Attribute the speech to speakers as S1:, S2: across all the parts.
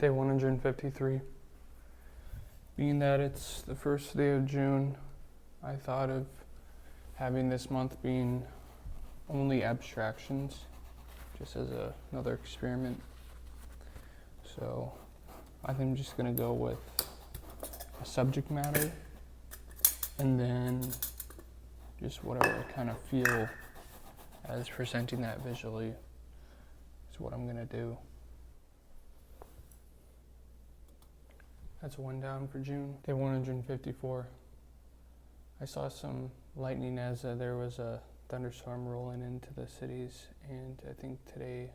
S1: Day 153. Being that it's the first day of June, I thought of having this month being only abstractions, just as another experiment. So I think I'm just gonna go with a subject matter and then just whatever I kind of feel as presenting that visually is what I'm gonna do. That's one down for June. Day 154. I saw some lightning as there was a thunderstorm rolling into the cities, and I think today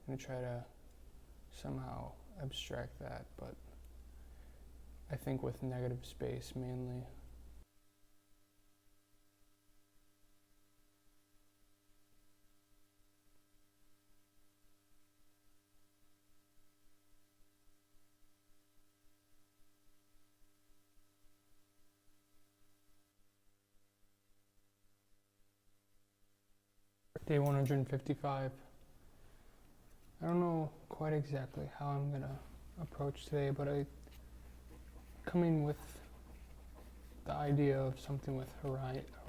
S1: I'm gonna try to somehow abstract that, but I think with negative space mainly. Day 155. I don't know quite exactly how I'm gonna approach today, but I coming with the idea of something with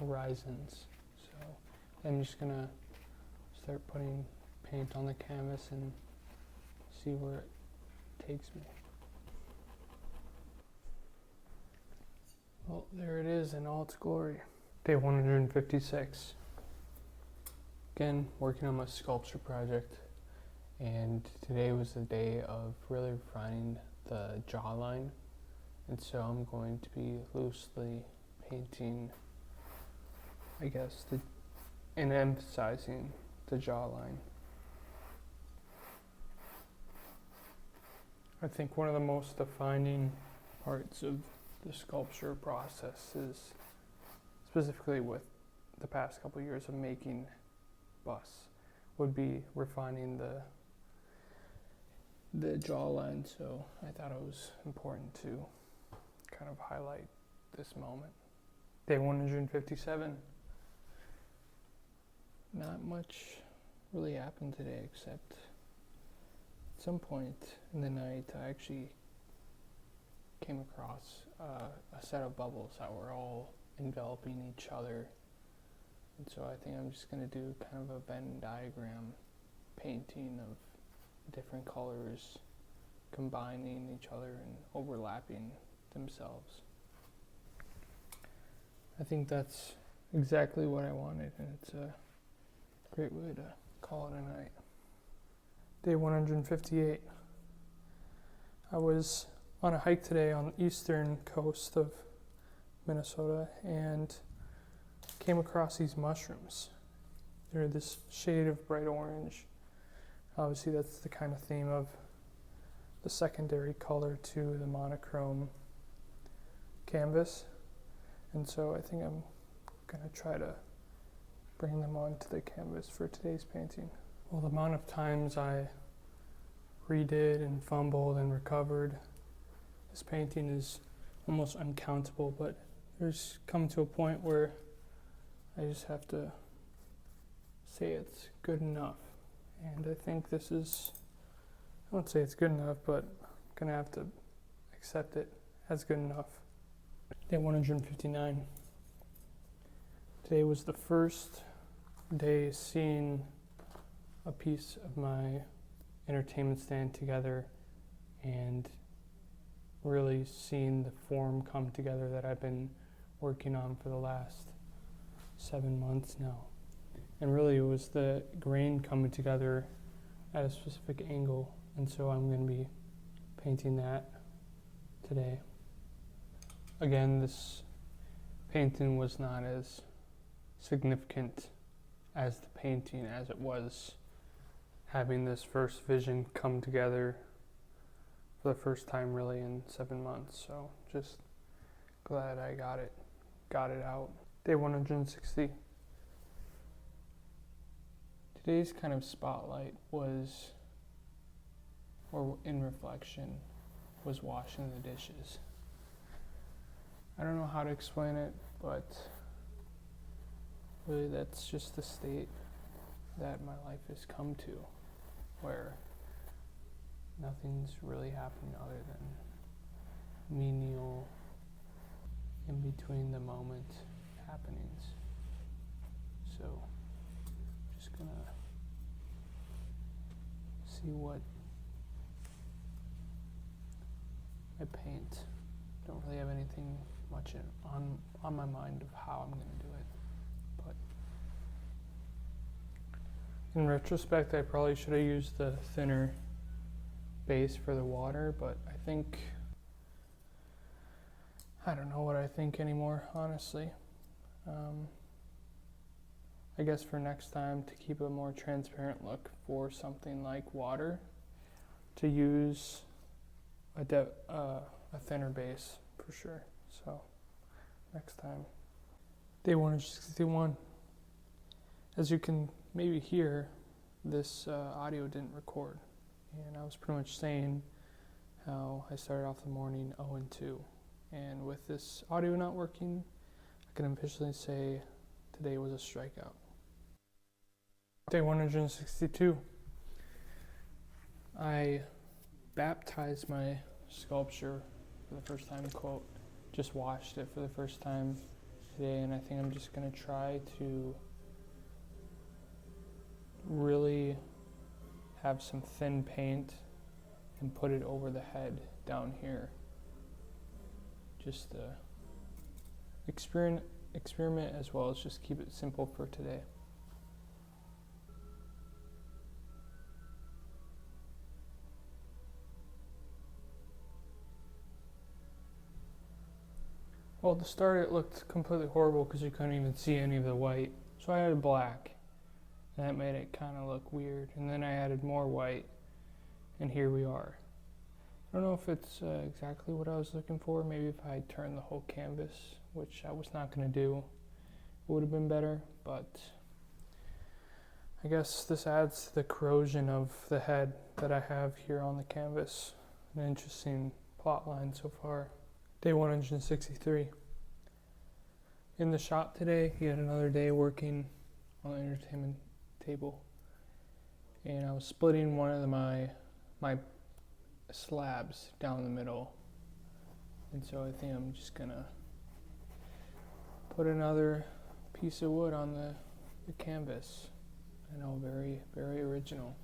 S1: horizons. So I'm just gonna start putting paint on the canvas and see where it takes me. Well, there it is in all its glory. Day 156. Again, working on my sculpture project, and today was the day of really refining the jawline, and so I'm going to be loosely painting, I guess, and emphasizing the jawline. I think one of the most defining parts of the sculpture process is, specifically with the past couple of years of making busts, would be refining the jawline. So I thought it was important to kind of highlight this moment. Day 157. Not much really happened today, except at some point in the night I actually came across a set of bubbles that were all enveloping each other. And so I think I'm just going to do kind of a Venn diagram painting of different colors combining each other and overlapping themselves. I think that's exactly what I wanted, and it's a great way to call it a night. Day 158. I was on a hike today on the eastern coast of Minnesota and came across these mushrooms. They're this shade of bright orange. Obviously that's the kind of theme of the secondary color to the monochrome canvas. And so I think I'm gonna try to bring them onto the canvas for today's painting. Well, the amount of times I redid and fumbled and recovered this painting is almost uncountable, but there's come to a point where I just have to say it's good enough. And I think this is, I won't say it's good enough, but I'm gonna have to accept it as good enough. Day 159. Today was the first day seeing a piece of my entertainment stand together and really seeing the form come together that I've been working on for the last 7 months now. And really it was the grain coming together at a specific angle, and so I'm going to be painting that today. Again, this painting was not as significant as the painting as it was having this first vision come together for the first time really in 7 months. So just glad I got it out. Day 160. Today's kind of spotlight was, or in reflection, was washing the dishes. I don't know how to explain it, but really that's just the state that my life has come to, where nothing's really happening other than menial in between the moment happenings. So just gonna see what I paint. Don't really have anything much on my mind of how I'm gonna do it, but in retrospect I probably should have used the thinner base for the water, but I don't know what I think anymore, honestly. I guess for next time, to keep a more transparent look for something like water, to use a thinner base for sure. So next time. Day 161. As you can maybe hear, this audio didn't record, and I was pretty much saying how I started off the morning 0-2, and with this audio not working, I can officially say today was a strikeout. Day 162. I baptized my sculpture for the first time, quote, just washed it for the first time today, and I think I'm just going to try to really have some thin paint and put it over the head down here. Just experiment as well as just keep it simple for today. Well, at the start it looked completely horrible because you couldn't even see any of the white. So I added black, and that made it kind of look weird. And then I added more white, and here we are. I don't know if it's exactly what I was looking for. Maybe if I turned the whole canvas, which I was not going to do, it would have been better. But I guess this adds to the corrosion of the head that I have here on the canvas. An interesting plot line so far. Day 163. In the shop today, he had another day working on the entertainment table, and I was splitting one of my slabs down the middle, and so I think I'm just gonna put another piece of wood on the canvas. I know, very, very original.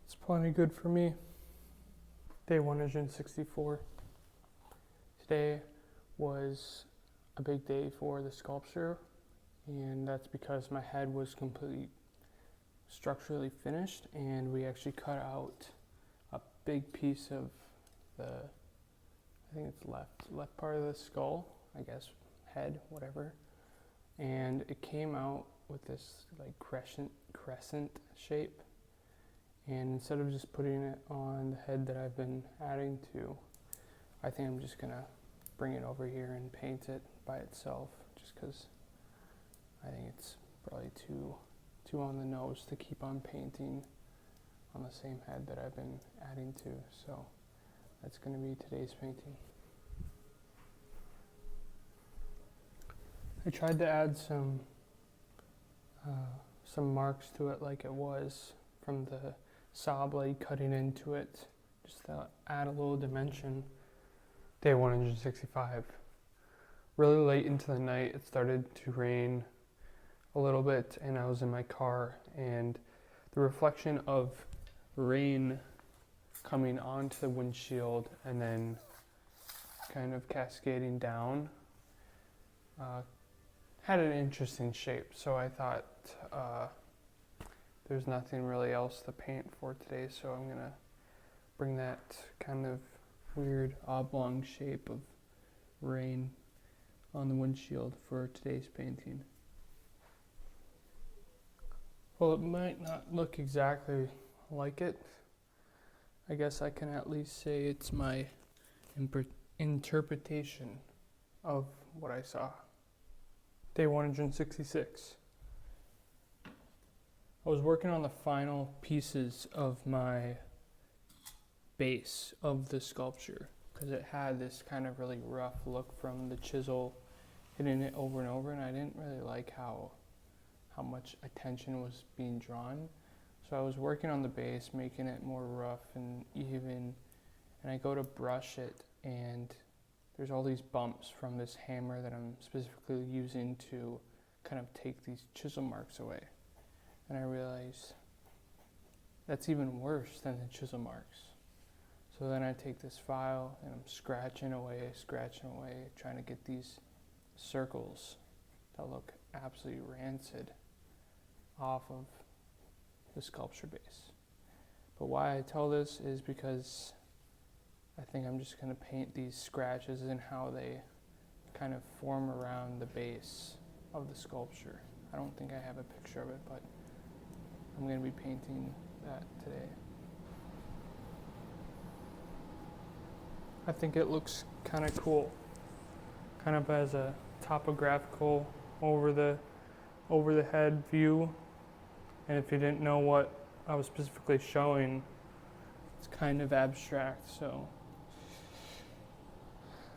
S1: It's plenty good for me. Day 164. Today was a big day for the sculpture, and that's because my head was completely structurally finished, and we actually cut out a big piece of I think it's left part of the skull, I guess, head, whatever, and it came out with this like crescent shape, and instead of just putting it on the head that I've been adding to, I think I'm just gonna bring it over here and paint it by itself, just because I think it's probably too on the nose to keep on painting on the same head that I've been adding to. So that's going to be today's painting. I tried to add some marks to it like it was from the saw blade cutting into it, just to add a little dimension. Day 165. Really late into the night, it started to rain a little bit, and I was in my car, and the reflection of rain coming onto the windshield and then kind of cascading down had an interesting shape. So I thought there's nothing really else to paint for today, so I'm gonna bring that kind of weird oblong shape of rain on the windshield for today's painting. Well, it might not look exactly like it. I guess I can at least say it's my interpretation of what I saw. Day 166. I was working on the final pieces of my base of the sculpture because it had this kind of really rough look from the chisel hitting it over and over, and I didn't really like how much attention was being drawn. So I was working on the base, making it more rough and even, and I go to brush it, and there's all these bumps from this hammer that I'm specifically using to kind of take these chisel marks away. And I realize that's even worse than the chisel marks. So then I take this file and I'm scratching away, trying to get these circles that look absolutely rancid off of the sculpture base. But why I tell this is because I think I'm just going to paint these scratches and how they kind of form around the base of the sculpture. I don't think I have a picture of it, but I'm going to be painting that today. I think it looks kind of cool, kind of as a topographical over the head view. And if you didn't know what I was specifically showing, it's kind of abstract, so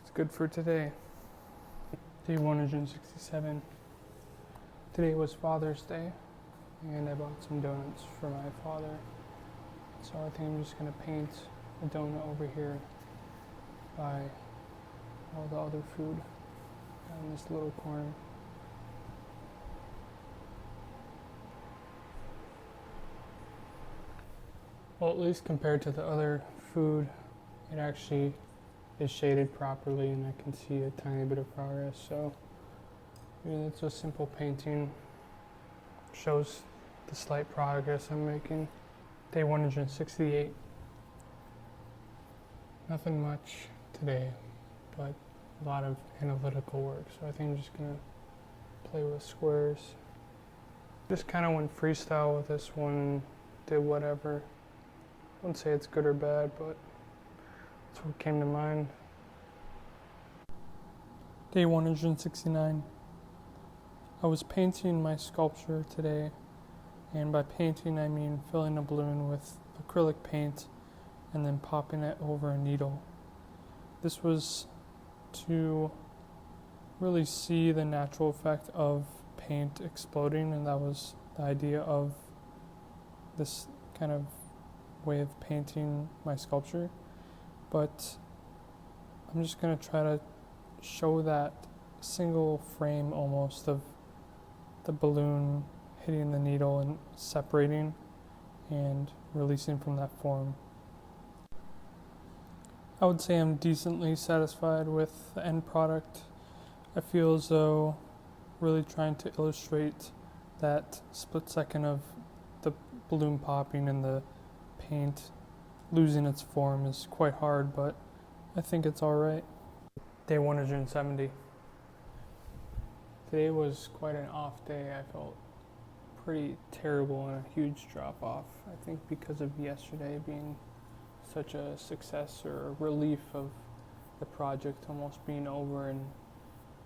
S1: it's good for today. Day 167. Today was Father's Day, and I bought some donuts for my father. So I think I'm just gonna paint a donut over here by all the other food in this little corner. Well, at least compared to the other food, it actually is shaded properly and I can see a tiny bit of progress. So it's a simple painting, shows the slight progress I'm making. Day 168. Nothing much today, but a lot of analytical work. So I think I'm just gonna play with squares. Just kind of went freestyle with this one, did whatever. I wouldn't say it's good or bad, but that's what came to mind. Day 169. I was painting my sculpture today, and by painting I mean filling a balloon with acrylic paint and then popping it over a needle. This was to really see the natural effect of paint exploding, and that was the idea of this kind of way of painting my sculpture. But I'm just going to try to show that single frame almost of the balloon hitting the needle and separating and releasing from that form. I would say I'm decently satisfied with the end product. I feel as though really trying to illustrate that split second of the balloon popping and the paint losing its form is quite hard, but I think it's alright. Day 170. Today was quite an off day. I felt pretty terrible and a huge drop off. I think because of yesterday being such a success or a relief of the project almost being over, and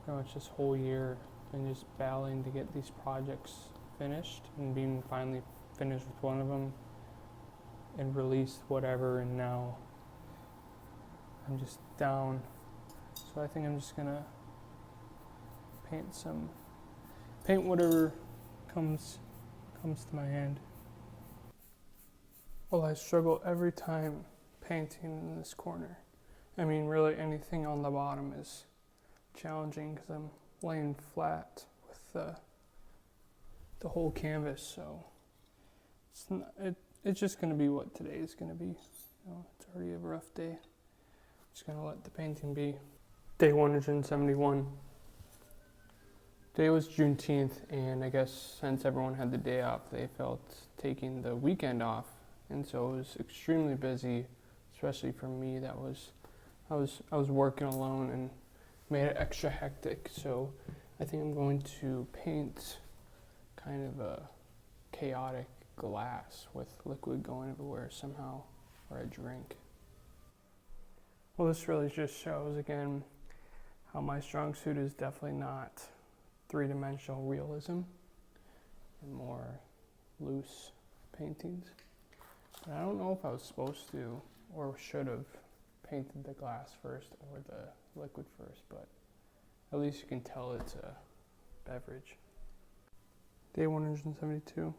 S1: pretty much this whole year been just battling to get these projects finished and being finally finished with one of them and released whatever, and now I'm just down. So I think I'm just gonna paint whatever comes to my hand. Well, I struggle every time painting in this corner. I mean, really anything on the bottom is challenging because I'm laying flat with the whole canvas, so it's just going to be what today is going to be. It's already a rough day. Just going to let the painting be. Day 171. Today was Juneteenth, and I guess since everyone had the day off, they felt taking the weekend off, and so it was extremely busy, especially for me. I was working alone and made it extra hectic. So I think I'm going to paint kind of a chaotic glass with liquid going everywhere somehow, or a drink. Well, this really just shows again how my strong suit is definitely not three-dimensional realism and more loose paintings. And I don't know if I was supposed to or should have painted the glass first or the liquid first, but at least you can tell it's a beverage. Day 172.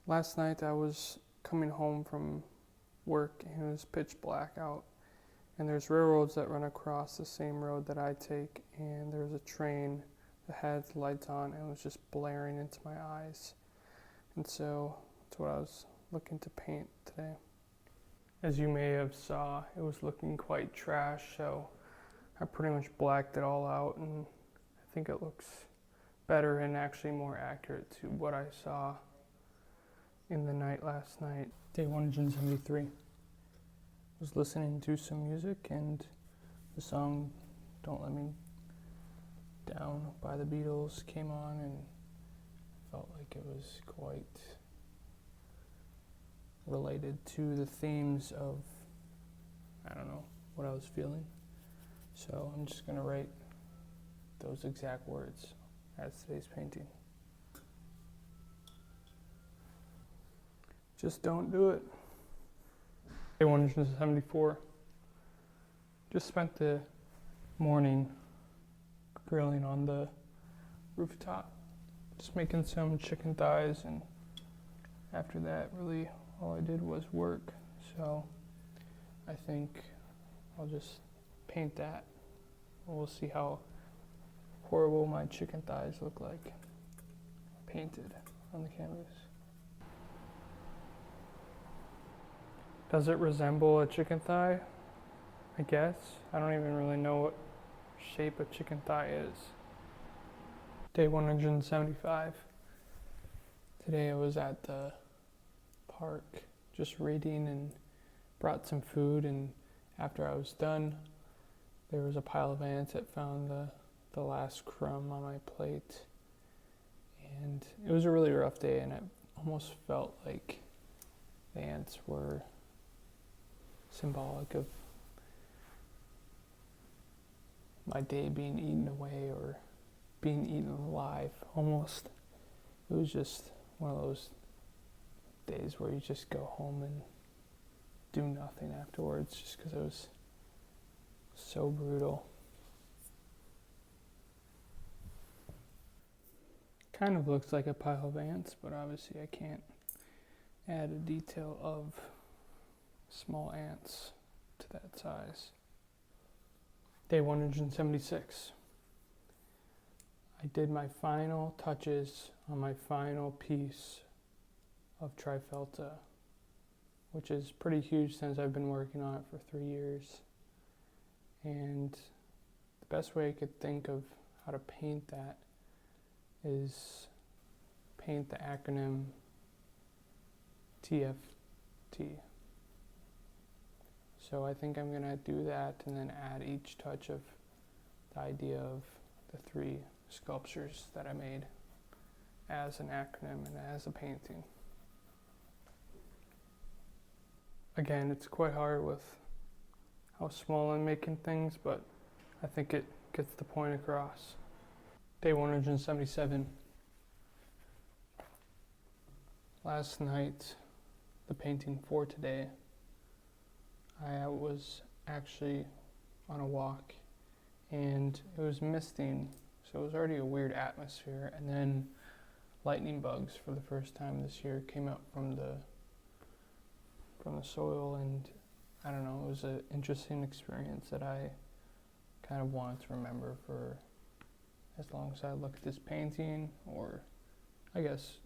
S1: Last night I was coming home from work and it was pitch black out. And there's railroads that run across the same road that I take, and there's a train that had the lights on and it was just blaring into my eyes. And so that's what I was looking to paint today. As you may have saw, it was looking quite trash, so I pretty much blacked it all out, and I think it looks better and actually more accurate to what I saw in the night last night. Day 173. Was listening to some music, and the song Don't Let Me Down by the Beatles came on, and I felt like it was quite related to the themes of, I don't know, what I was feeling. So I'm just going to write those exact words as today's painting. Just don't do it. Day 174. Just spent the morning grilling on the rooftop, just making some chicken thighs, and after that really all I did was work. So I think I'll just paint that. We'll see how horrible my chicken thighs look like painted on the canvas. Does it resemble a chicken thigh? I guess. I don't even really know what shape a chicken thigh is. Day 175. Today I was at the park just reading and brought some food, and after I was done, there was a pile of ants that found the last crumb on my plate. And it was a really rough day, and it almost felt like the ants were symbolic of my day being eaten away or being eaten alive almost. It was just one of those days where you just go home and do nothing afterwards just because it was so brutal. Kind of looks like a pile of ants, but obviously I can't add a detail of small ants to that size. Day 176. I did my final touches on my final piece of Trifalta, which is pretty huge since I've been working on it for 3 years. And the best way I could think of how to paint that is paint the acronym TFT. So I think I'm gonna do that and then add each touch of the idea of the 3 sculptures that I made as an acronym and as a painting. Again, it's quite hard with how small I'm making things, but I think it gets the point across. Day 177. Last night, the painting for today, I was actually on a walk and it was misting, so it was already a weird atmosphere, and then lightning bugs for the first time this year came up from the soil, and I don't know, it was an interesting experience that I kind of wanted to remember for as long as I look at this painting, or I guess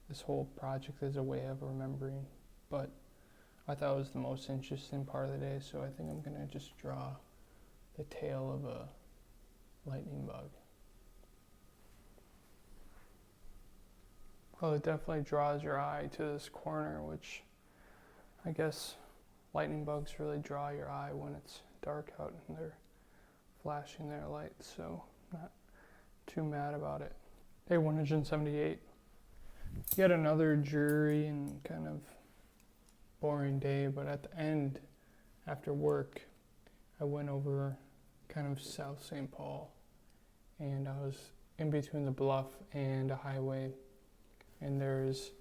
S1: this whole project is a way of remembering. But I thought it was the most interesting part of the day, so I think I'm gonna just draw the tail of a lightning bug. Well, it definitely draws your eye to this corner, which I guess lightning bugs really draw your eye when it's dark out and they're flashing their lights, so not too mad about it. Day 178. Yet another dreary and kind of boring day, but at the end, after work, I went over kind of South St. Paul, and I was in between the bluff and a highway, and there's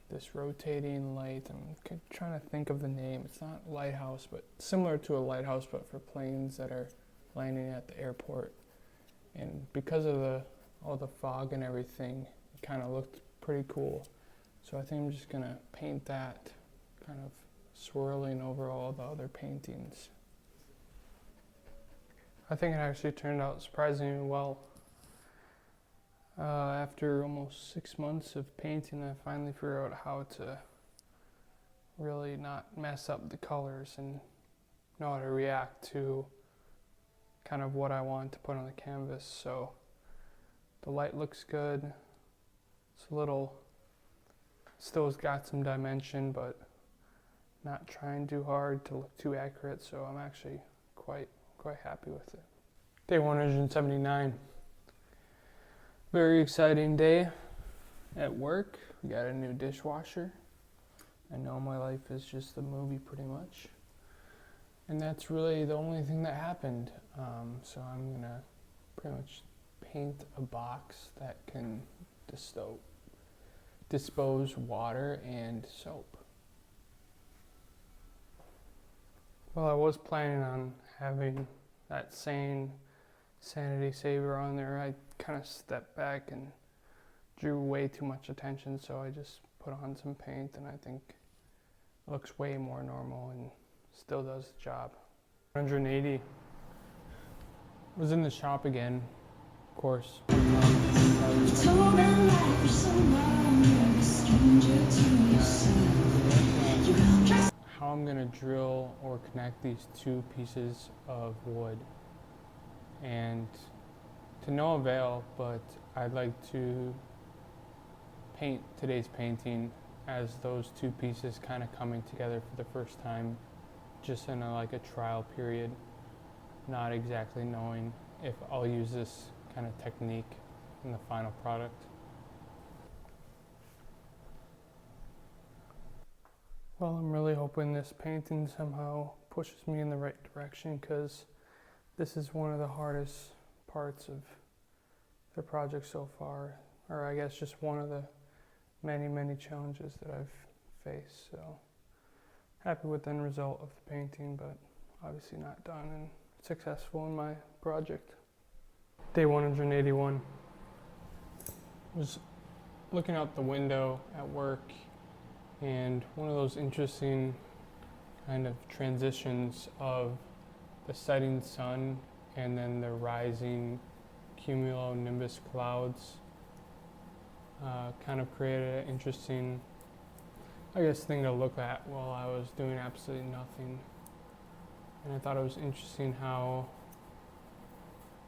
S1: this rotating light. I'm trying to think of the name. It's not lighthouse, but similar to a lighthouse, but for planes that are landing at the airport. And because of all the fog and everything, it kind of looked pretty cool. So I think I'm just gonna paint that, kind of swirling over all the other paintings. I think it actually turned out surprisingly well. After almost 6 months of painting, I finally figured out how to really not mess up the colors and know how to react to kind of what I want to put on the canvas. So the light looks good. It's a little, still has got some dimension, but not trying too hard to look too accurate. So I'm actually quite happy with it. Day 179. Very exciting day at work. We got a new dishwasher. I know my life is just a movie pretty much. And that's really the only thing that happened. So I'm gonna pretty much paint a box that can dispose water and soap. Well, I was planning on having that saying sanity saver on there. I kind of stepped back and drew way too much attention, so I just put on some paint, and I think it looks way more normal and still does the job. 180. Was in the shop again, of course. How I'm gonna drill or connect these two pieces of wood, and to no avail, but I'd like to paint today's painting as those two pieces kind of coming together for the first time, just in a trial period, not exactly knowing if I'll use this kind of technique in the final product. Well, I'm really hoping this painting somehow pushes me in the right direction, because this is one of the hardest parts of the project so far, or I guess just one of the many challenges that I've faced. So happy with the end result of the painting, but obviously not done and successful in my project. Day 181. Was looking out the window at work, and one of those interesting kind of transitions of the setting sun and then the rising cumulonimbus clouds kind of created an interesting, I guess, thing to look at while I was doing absolutely nothing. And I thought it was interesting how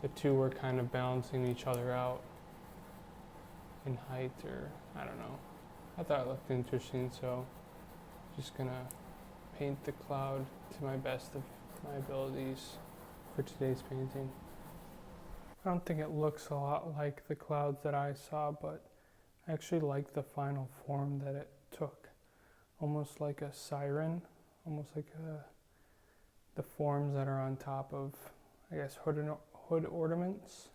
S1: the two were kind of balancing each other out in height, or I don't know. I thought it looked interesting, so just gonna paint the cloud to my best of my abilities for today's painting. I don't think it looks a lot like the clouds that I saw, but I actually like the final form that it took. Almost like a siren, almost like the forms that are on top of, I guess, hood ornaments.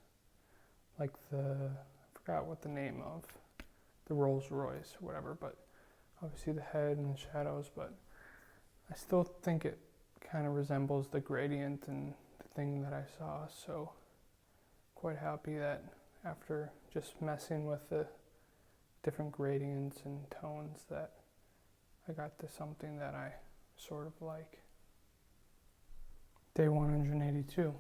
S1: Like I forgot what the name of, the Rolls Royce or whatever, but obviously the head and the shadows, but I still think it kind of resembles the gradient and the thing that I saw, so quite happy that after just messing with the different gradients and tones that I got to something that I sort of like. Day 182.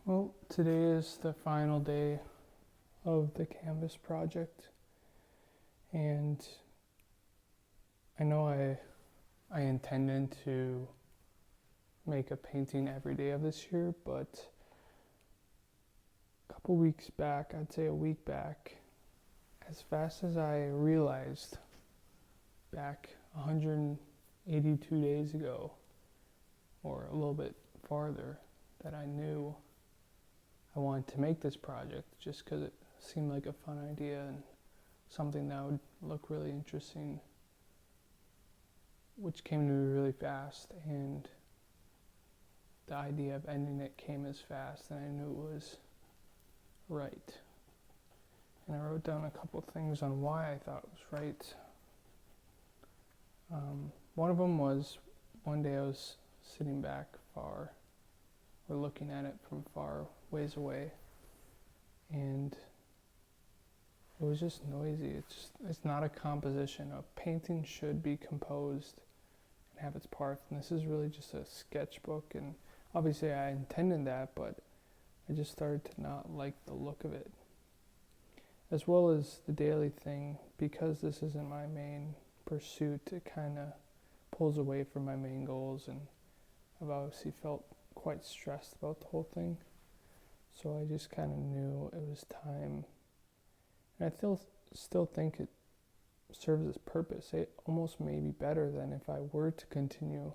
S1: Well, today is the final day of the canvas project, and I know I intended to make a painting every day of this year, but a couple weeks back, I'd say a week back, as fast as I realized back 182 days ago, or a little bit farther, that I knew I wanted to make this project just because it seemed like a fun idea and something that would look really interesting, which came to me really fast, and the idea of ending it came as fast, and I knew it was right. And I wrote down a couple of things on why I thought it was right. One of them was, one day I was sitting back far, or looking at it from far ways away, and it was just noisy. It's not a composition. A painting should be composed and have its parts. And this is really just a sketchbook. And obviously I intended that, but I just started to not like the look of it. As well as the daily thing, because this isn't my main pursuit, it kind of pulls away from my main goals, and I've obviously felt quite stressed about the whole thing. So I just kind of knew it was time. And I still think it serves its purpose. It almost may be better than if I were to continue,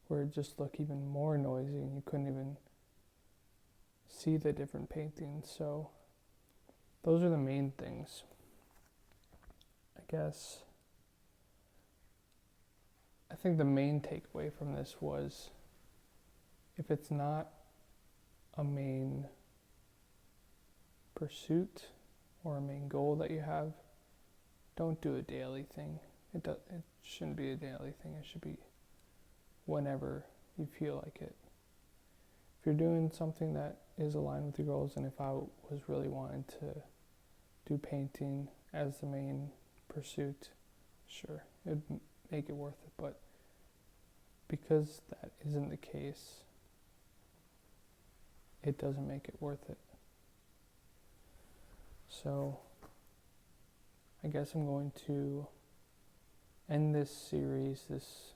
S1: where it just looked even more noisy and you couldn't even see the different paintings. So those are the main things. I guess I think the main takeaway from this was, if it's not a main pursuit or a main goal that you have, don't do a daily thing. It shouldn't be a daily thing. It should be whenever you feel like it. If you're doing something that is aligned with your goals, and if I was really wanting to do painting as the main pursuit, sure, it'd make it worth it. But because that isn't the case, it doesn't make it worth it. So I guess I'm going to end this series, this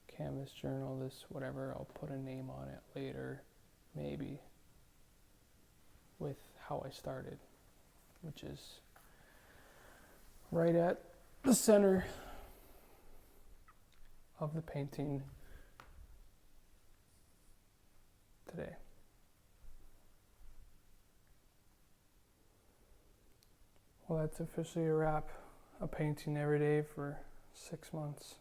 S1: canvas journal, this whatever. I'll put a name on it later, maybe, with how I started, which is right at the center of the painting today. Well, that's officially a wrap. A painting every day for 6 months.